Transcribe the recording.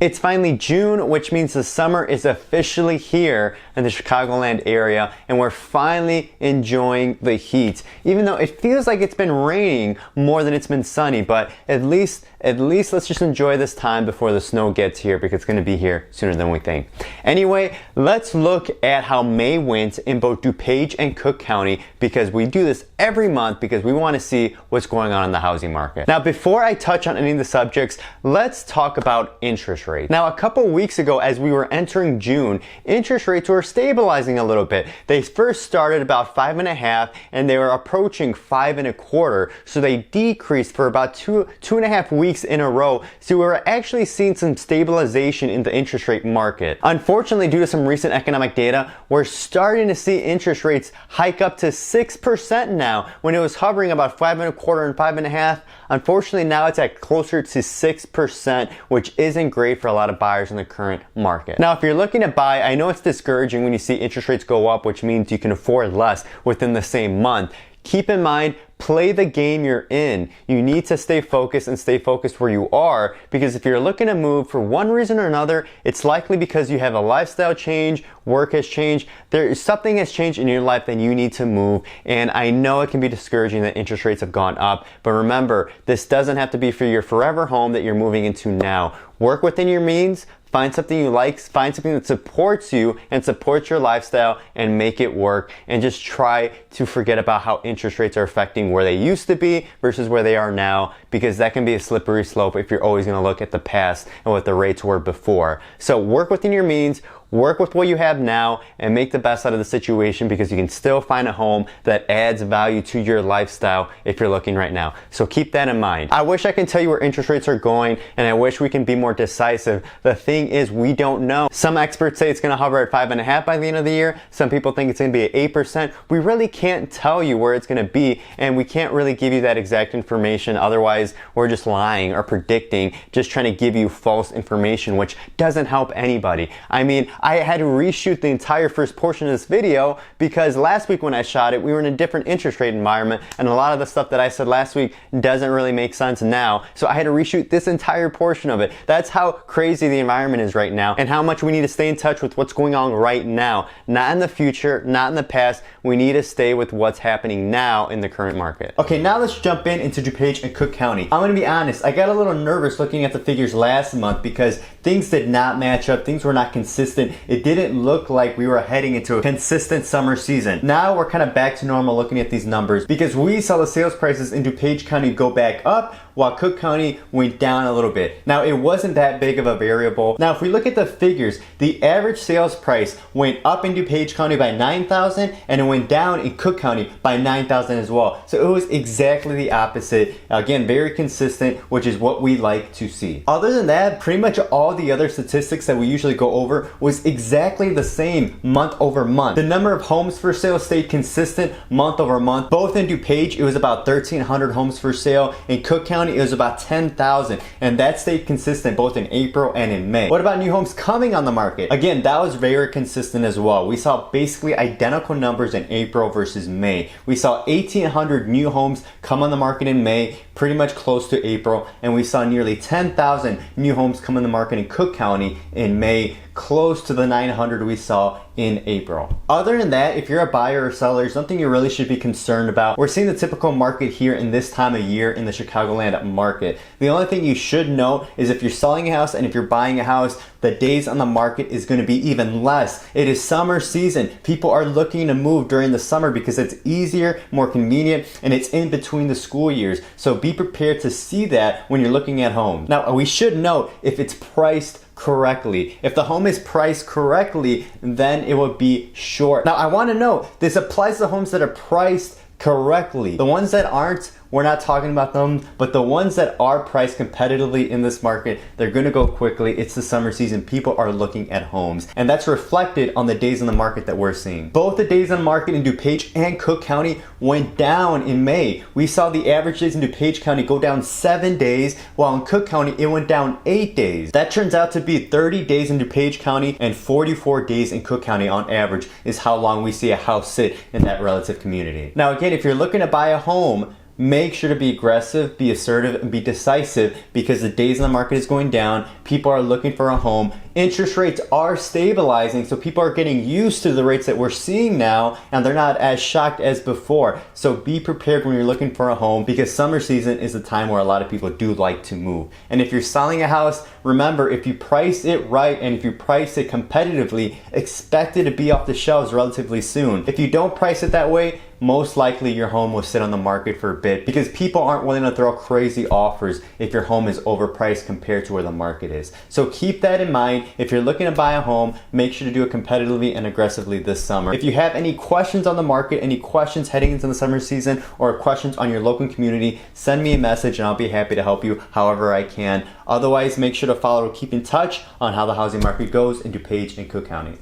It's finally June, which means the summer is officially here in the Chicagoland area, and we're finally enjoying the heat. Even though it feels like it's been raining more than it's been sunny, but at least let's just enjoy this time before the snow gets here, because it's going to be here sooner than we think. Anyway, let's look at how May went in both Dupage and Cook County, because we do this every month because we want to see what's going on in the housing market. Now, before I touch on any of the subjects, let's talk about interest rates. Now, a couple weeks ago, as we were entering June, interest rates were stabilizing a little bit. They first started about 5.5, and they were approaching 5.25. So they decreased for about two and a half weeks in a row. So we were actually seeing some stabilization in the interest rate market. Unfortunately, due to some recent economic data, we're starting to see interest rates hike up to 6% now, when it was hovering about 5.25 and 5.5. Unfortunately, now it's at closer to 6%, which isn't great for a lot of buyers in the current market. Now, if you're looking to buy, I know it's discouraging when you see interest rates go up, which means you can afford less within the same month. Keep in mind, play the game you're in. You need to stay focused and stay focused where you are, because if you're looking to move for one reason or another, it's likely because you have a lifestyle change, work has changed, something has changed in your life, then you need to move. And I know it can be discouraging that interest rates have gone up, but remember, this doesn't have to be for your forever home that you're moving into now. Work within your means. Find something you like, find something that supports you and supports your lifestyle, and make it work. And just try to forget about how interest rates are affecting where they used to be versus where they are now, because that can be a slippery slope if you're always going to look at the past and what the rates were before. So work within your means. Work with what you have now and make the best out of the situation, because you can still find a home that adds value to your lifestyle if you're looking right now. So keep that in mind. I wish I can tell you where interest rates are going, and I wish we can be more decisive. The thing is, we don't know. Some experts say it's going to hover at 5.5 by the end of the year. Some people think it's going to be at 8%. We really can't tell you where it's going to be, and we can't really give you that exact information. Otherwise, we're just lying or predicting, just trying to give you false information, which doesn't help anybody. I mean, I had to reshoot the entire first portion of this video because last week when I shot it, we were in a different interest rate environment, and a lot of the stuff that I said last week doesn't really make sense now. So I had to reshoot this entire portion of it. That's how crazy the environment is right now, and how much we need to stay in touch with what's going on right now. Not in the future, not in the past. We need to stay with what's happening now in the current market. Okay, now let's jump into Dupage and Cook County. I'm gonna be honest, I got a little nervous looking at the figures last month because things did not match up. Things were not consistent. It didn't look like we were heading into a consistent summer season. Now we're kind of back to normal looking at these numbers, because we saw the sales prices in Dupage County go back up while Cook County went down a little bit. Now, it wasn't that big of a variable. Now, if we look at the figures, the average sales price went up in Dupage County by $9,000, and it went down in Cook County by $9,000 as well. So it was exactly the opposite. Again, very consistent, which is what we like to see. Other than that, pretty much all the other statistics that we usually go over was exactly the same month over month. The number of homes for sale stayed consistent month over month. Both in Dupage, it was about 1,300 homes for sale. In Cook County, it was about 10,000, and that stayed consistent both in April and in May. What about new homes coming on the market? Again, that was very consistent as well. We saw basically identical numbers in April versus May. We saw 1,800 new homes come on the market in May, pretty much close to April, and we saw nearly 10,000 new homes come on the market in Cook County in May, close to the 900 we saw in April. Other than that, if you're a buyer or seller, something you really should be concerned about. We're seeing the typical market here in this time of year in the Chicagoland market. The only thing you should know is if you're selling a house and if you're buying a house, the days on the market is going to be even less. It is summer season. People are looking to move during the summer because it's easier, more convenient, and it's in between the school years. So be prepared to see that when you're looking at homes. Now, we should note if it's priced correctly. If the home is priced correctly, then it will be short. Now, I want to know, this applies to homes that are priced correctly. The ones that aren't, we're not talking about them, but the ones that are priced competitively in this market, they're gonna go quickly. It's the summer season. People are looking at homes, and that's reflected on the days on the market that we're seeing. Both the days on the market in Dupage and Cook County went down in May. We saw the average days in Dupage County go down 7 days, while in Cook County it went down 8 days. That turns out to be 30 days in Dupage County and 44 days in Cook County on average is how long we see a house sit in that relative community. Now again, if you're looking to buy a home, make sure to be aggressive, be assertive, and be decisive, because the days on the market is going down. People are looking for a home. Interest rates are stabilizing, so people are getting used to the rates that we're seeing now, and they're not as shocked as before. So be prepared when you're looking for a home, because summer season is the time where a lot of people do like to move. And if you're selling a house, remember, if you price it right and if you price it competitively, expect it to be off the shelves relatively soon. If you don't price it that way, most likely your home will sit on the market for a bit, because people aren't willing to throw crazy offers if your home is overpriced compared to where the market is. So keep that in mind. If you're looking to buy a home, make sure to do it competitively and aggressively this summer. If you have any questions on the market, any questions heading into the summer season, or questions on your local community, send me a message and I'll be happy to help you however I can. Otherwise, make sure to follow or keep in touch on how the housing market goes in DuPage and Cook County.